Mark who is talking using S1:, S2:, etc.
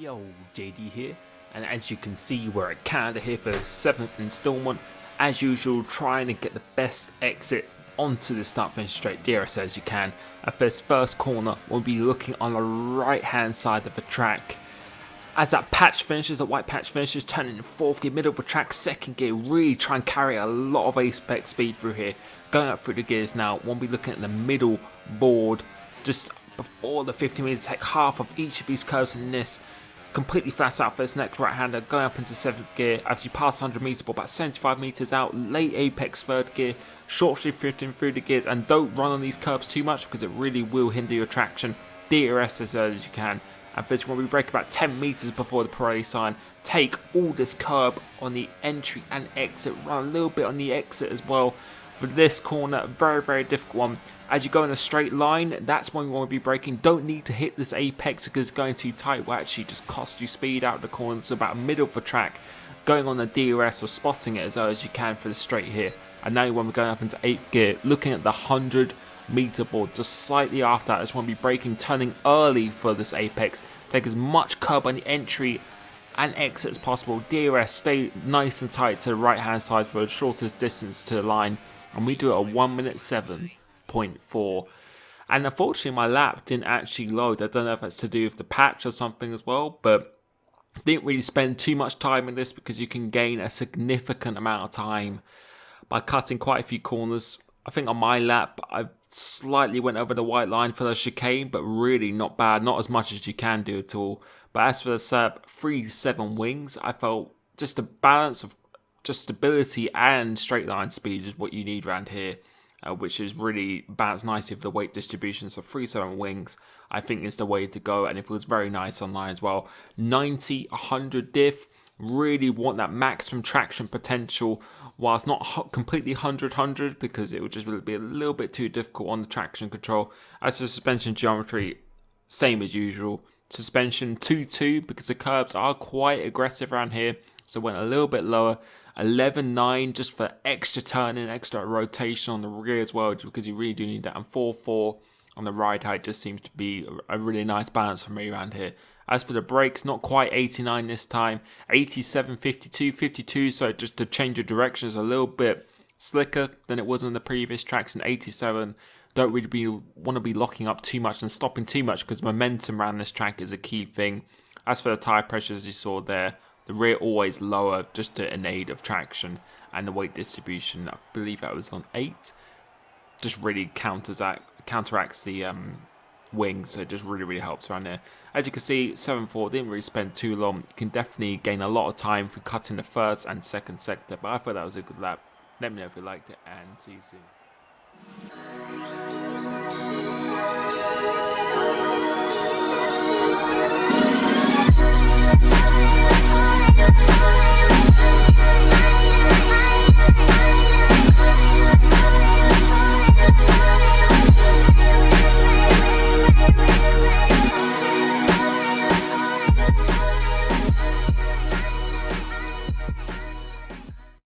S1: Yo, JD here, and as you can see, we're at Canada here for the 7th installment. As usual, trying to get the best exit onto the start finish straight DRS as you can. At this first corner, we'll be looking on the right hand side of the track. As that patch finishes, the white patch finishes, turning in 4th gear, middle of the track, 2nd gear, really try and carry a lot of apex speed through here. Going up through the gears now, we'll be looking at the middle board, just before the 50 meters, take half of each of these curves in this. Completely flat out for this next right hander, going up into 7th gear as you pass 100 meters, but about 75 meters out, late apex 3rd gear, short shift drifting through the gears, and don't run on these curves too much because it really will hinder your traction. DRS as early as you can. And this when we break about 10 meters before the parade sign, take all this curb on the entry and exit, run a little bit on the exit as well. For this corner, very difficult one. As you go in a straight line, that's when you want to be braking. Don't need to hit this apex because going too tight will actually just cost you speed out of the corner. So about middle of the track, going on the DRS or spotting it as early as you can for the straight here. And now when we're going up into 8th gear, looking at the 100 meter board, just slightly after that, I just want to be braking, turning early for this apex. Take as much curb on the entry and exit as possible. DRS, stay nice and tight to the right hand side for the shortest distance to the line. And we do it at 1 minute 7.4. And unfortunately my lap didn't actually load. I don't know if that's to do with the patch or something as well, but didn't really spend too much time in this because you can gain a significant amount of time by cutting quite a few corners. I think on my lap I slightly went over the white line for the chicane, but really not bad, not as much as you can do at all. But as for the Serb 3-7 wings, I felt just a balance of just stability and straight line speed is what you need around here, which is really balanced nicely with the weight distribution. So 3-7 wings I think is the way to go, and it feels very nice online as well. 90-100 diff, really want that maximum traction potential whilst not completely 100-100 because it would just be a little bit too difficult on the traction control. As for suspension geometry, same as usual. Suspension 2-2 because the curbs are quite aggressive around here, so went a little bit lower. 11-9 just for extra turning, extra rotation on the rear as well because you really do need that. And 4-4 on the ride height just seems to be a really nice balance for me around here. As for the brakes, not quite 89 this time. 87, 52, 52, so just to change your direction is a little bit slicker than it was on the previous tracks. And 87, don't really want to be locking up too much and stopping too much because momentum around this track is a key thing. As for the tyre pressure, as you saw there, the rear always lower just to an aid of traction, and the weight distribution, I believe that was on 8, just really counteracts the wings, so it just really helps around there. As you can see, 7-4 didn't really spend too long. You can definitely gain a lot of time for cutting the 1st and 2nd sector, but I thought that was a good lap. Let me know if you liked it, and see you soon.